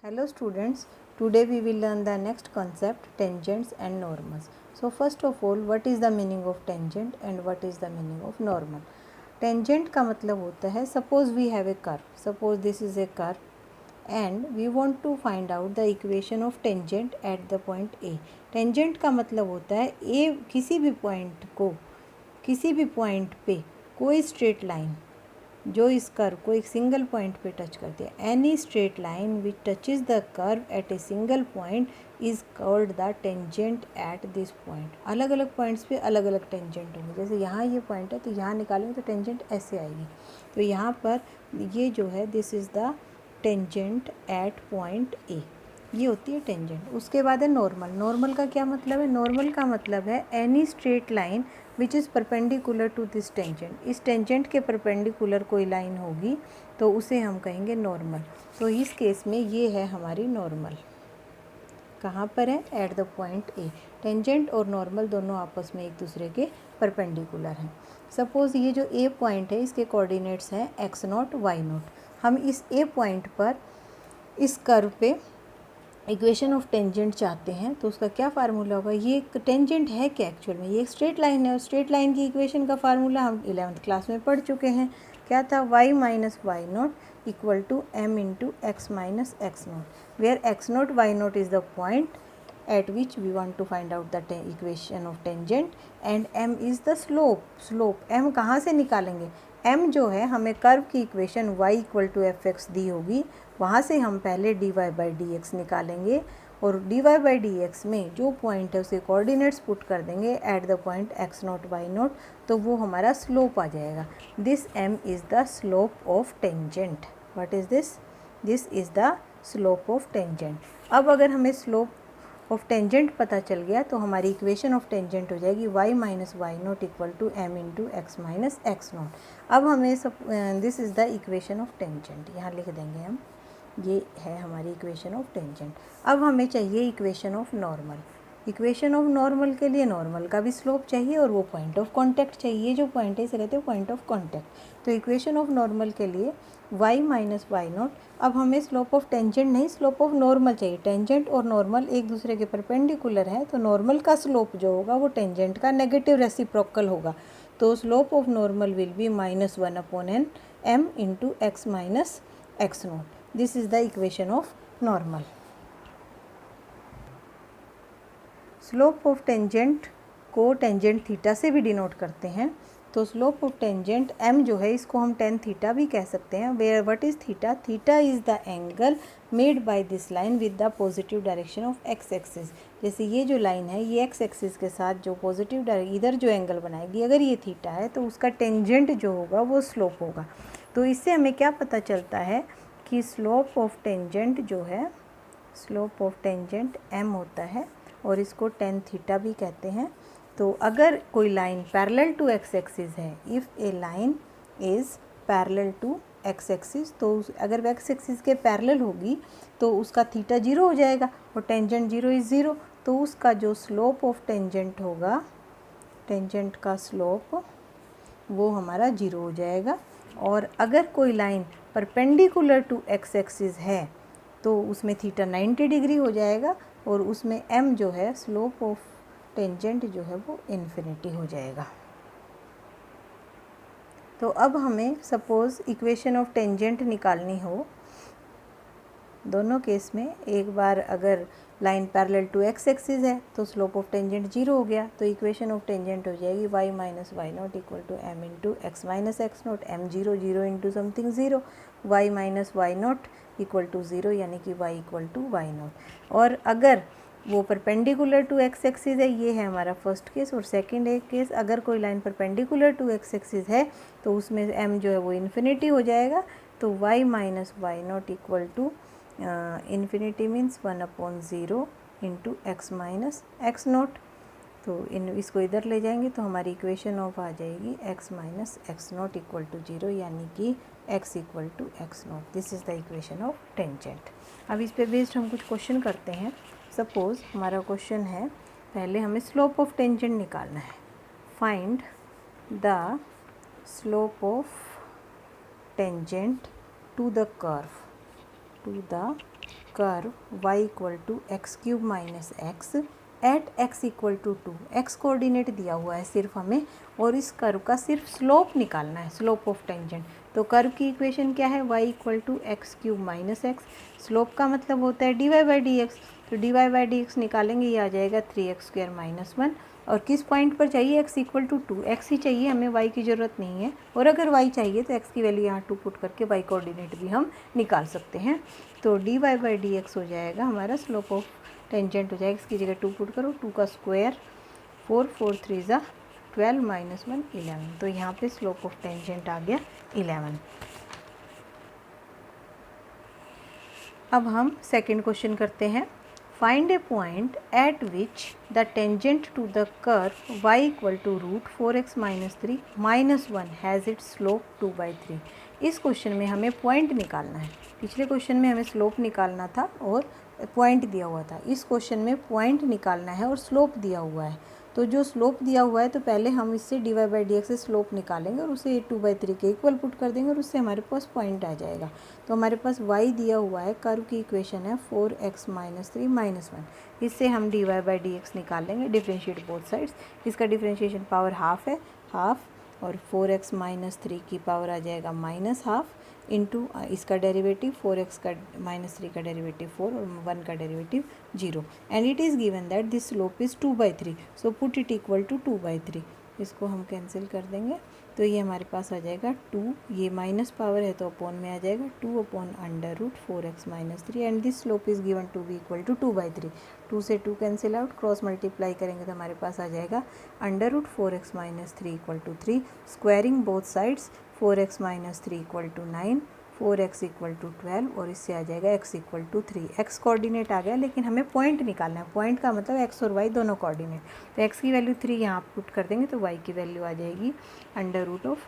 Hello students, today we will learn the next concept, tangents and normals. So first of all, what is the meaning of tangent and what is the meaning of normal? Tangent का मतलब होता है, suppose we have a curve, suppose this is a curve and we want to find out the equation of tangent at the point A. Tangent का मतलब होता है A किसी भी point को, किसी भी point पे कोई straight line जो इस कर्व को एक सिंगल पॉइंट पे टच करती है, any straight line which touches the curve at a single point is called the tangent at this point. अलग अलग पॉइंट्स पे अलग अलग टेंजेंट होंगे, जैसे यहाँ ये पॉइंट है तो यहाँ निकालेंगे तो टेंजेंट ऐसे आएगी, तो यहाँ पर ये जो है this is the tangent at point A, ये होती है टेंजेंट। उसके बाद है नॉर्मल। नॉर्मल का क्या मतलब है? नॉर्मल का मतलब है any straight line which is perpendicular to this tangent. इस टेंजेंट के परपेंडिकुलर कोई लाइन होगी तो उसे हम कहेंगे नॉर्मल। तो इस केस में ये है हमारी नॉर्मल। कहाँ पर है? Eight the point A. Tangent और नॉर्मल दोनों आपस में एक दूसरे के परपेंडिकुलर हैं। सपोज़ ये जो ए पॉइंट है इसके कोऑर्डिनेट्स हैं x0 y0। हम इस ए पॉइंट पर इस कर्व पे इक्वेशन ऑफ टेंजेंट चाहते हैं तो उसका क्या फार्मूला होगा? ये टेंजेंट है क्या एक्चुअल में? ये एक स्ट्रेट लाइन है और स्ट्रेट लाइन की इक्वेशन का फार्मूला हम 11th क्लास में पढ़ चुके हैं। क्या था? y minus Y naught equal to M into X minus X naught, where X naught Y naught is the point at which we want to find out the equation of tangent and m is the slope m कहाँ से निकालेंगे? m जो है हमें curve की equation y equal to F X दी होगी, वहाँ से हम पहले dy बाई डी एक्स निकालेंगे और dy बाई डी एक्स में जो पॉइंट है उसके कोऑर्डिनेट्स पुट कर देंगे at the point x naught Y naught, तो वो हमारा स्लोप आ जाएगा। This m is the slope of tangent. What is this? This is the slope of tangent. अब अगर हमें स्लोप ऑफ टेंजेंट पता चल गया तो हमारी इक्वेशन ऑफ टेंजेंट हो जाएगी y minus Y naught equal to M into X minus X naught. अब हमें सब this is the equation of tangent, यहाँ लिख देंगे हम, ये है हमारी इक्वेशन ऑफ टेंजेंट। अब हमें चाहिए equation of normal. Equation of normal के लिए नॉर्मल का भी स्लोप चाहिए और वो पॉइंट ऑफ कॉन्टैक्ट चाहिए। जो पॉइंट है इसे कहते हैं पॉइंट ऑफ कॉन्टैक्ट। तो इक्वेशन ऑफ नॉर्मल के लिए y माइनस वाई नोट, अब हमें स्लोप ऑफ टेंजेंट नहीं, स्लोप ऑफ नॉर्मल चाहिए। टेंजेंट और नॉर्मल एक दूसरे के परपेंडिकुलर है तो नॉर्मल का स्लोप जो होगा वो टेंजेंट का नेगेटिव रेसिप्रोकल होगा। तो slope of normal will be minus one upon N M into X minus X naught. This is the equation of normal. Slope of tangent को टेंजेंट थीटा से भी डिनोट करते हैं। तो स्लोप ऑफ टेंजेंट m जो है इसको हम टेन थीटा भी कह सकते हैं। Where what is theta? Theta is the angle made by this line with the positive direction of X axis. जैसे ये जो लाइन है ये एक्स एक्सिस के साथ जो पॉजिटिव डायरेक्शन इधर जो एंगल बनाएगी, अगर ये थीटा है तो उसका टेंजेंट जो होगा वो स्लोप होगा। तो इससे हमें क्या पता चलता है कि स्लोप ऑफ टेंजेंट जो है, स्लोप ऑफ टेंजेंट m होता है और इसको टेन थीटा भी कहते हैं। तो अगर कोई line parallel to X axis है, if a line is parallel to X axis, तो अगर एक्स एक्सिस के पैरेलल होगी तो उसका थीटा जीरो हो जाएगा और टेंजेंट जीरो इज़ ज़ीरो, तो उसका जो स्लोप ऑफ टेंजेंट होगा, टेंजेंट का स्लोप वो हमारा जीरो हो जाएगा। और अगर कोई line perpendicular to X axis है तो उसमें थीटा 90 डिग्री हो जाएगा और उसमें m जो है स्लोप ऑफ टेंजेंट जो है वो इन्फिनिटी हो जाएगा। तो अब हमें सपोज़ इक्वेशन ऑफ टेंजेंट निकालनी हो, दोनों केस में एक बार अगर line parallel to X axis है तो स्लोप ऑफ टेंजेंट जीरो हो गया, तो इक्वेशन ऑफ टेंजेंट हो जाएगी y minus Y naught equal to M into X minus X naught. M zero, zero into something zero, y minus Y naught equal to zero, यानी कि y equal to Y naught. और अगर वो perpendicular to X axis है, ये है हमारा first case. और सेकंड एक केस, अगर कोई line perpendicular to X axis है तो उसमें m जो है वो इन्फिनिटी हो जाएगा। तो y minus Y naught equal to infinity means one upon zero into X minus X naught. तो इसको इधर ले जाएंगे तो हमारी इक्वेशन ऑफ आ जाएगी x minus X naught equal to zero, यानी कि x equal to X naught. This is the equation of tangent. अब इस पे बेस्ड हम कुछ क्वेश्चन करते हैं। सपोज़ हमारा क्वेश्चन है, पहले हमें स्लोप ऑफ टेंजेंट निकालना है। Find the slope of tangent to the curve y equal to X cube minus X at x equal to 2, x coordinate दिया हुआ है सिर्फ हमें, और इस कर्व का सिर्फ स्लोप निकालना है, स्लोप ऑफ टेंजेंट। तो कर्व की इक्वेशन क्या है, y equal to X cube minus X, slope का मतलब होता है dy बाई डी एक्स, तो dy बाई डी एक्स निकालेंगे, ये आ जाएगा 3x स्क्वायर माइनस 1। और किस पॉइंट पर चाहिए, x इक्वल टू 2, x ही चाहिए हमें, y की ज़रूरत नहीं है। और अगर y चाहिए तो x की वैल्यू यहाँ 2 पुट करके y कोऑर्डिनेट भी हम निकाल सकते हैं। तो dy बाई डी एक्स हो जाएगा हमारा स्लोप ऑफ टेंजेंट हो जाएगा, इसकी जगह 2 पुट करो, 2 का स्क्वायर 4 4 3 ज़ा 12 माइनस 1 11, तो यहाँ पे स्लोप ऑफ टेंजेंट आ गया 11। अब हम सेकंड क्वेश्चन करते हैं। Find a point at which the tangent to the curve y equal to root 4x minus 3 minus 1 has it slope 2/3। इस क्वेश्चन में हमें पॉइंट निकालना है। पिछले क्वेश्चन में हमें स्लोप निकालना था और पॉइंट दिया हुआ था, इस क्वेश्चन में पॉइंट निकालना है और स्लोप दिया हुआ है। तो जो स्लोप दिया हुआ है तो पहले हम इससे dy बाई डी एक्स से स्लोप निकालेंगे और उसे 2/3 के इक्वल पुट कर देंगे और उससे हमारे पास पॉइंट आ जाएगा। तो हमारे पास y दिया हुआ है, कर्व की इक्वेशन है 4x माइनस 3 माइनस 1, इससे हम dy बाई डी एक्स निकालेंगे, डिफ्रेंशिएट बोथ साइड्स। इसका डिफ्रेंशिएशन पावर हाफ है, हाफ, और 4x माइनस 3 की पावर आ जाएगा माइनस हाफ इंटू इसका डेरिवेटिव 4x का माइनस 3 का डेरिवेटिव 4 और 1 का derivative 0, and it is given that this slope is 2/3, so put it equal to 2/3। इसको हम कैंसिल कर देंगे तो ये हमारे पास आ जाएगा 2, ये माइनस पावर है तो अपॉन में आ जाएगा 2 upon under root 4x minus 3, and this slope is given to be equal to 2/3। 2 से 2 कैंसिल आउट, क्रॉस मल्टीप्लाई करेंगे तो हमारे पास आ जाएगा under root 4x minus 3 equal to 3, squaring both sides 4x minus 3 equal to 9, 4x equal to 12, और इससे आ जाएगा x equal to 3। x coordinate आ गया, लेकिन हमें पॉइंट निकालना है, पॉइंट का मतलब x और y दोनों कोऑर्डिनेट। तो x की वैल्यू 3 यहाँ पुट कर देंगे तो y की वैल्यू आ जाएगी अंडर रूट ऑफ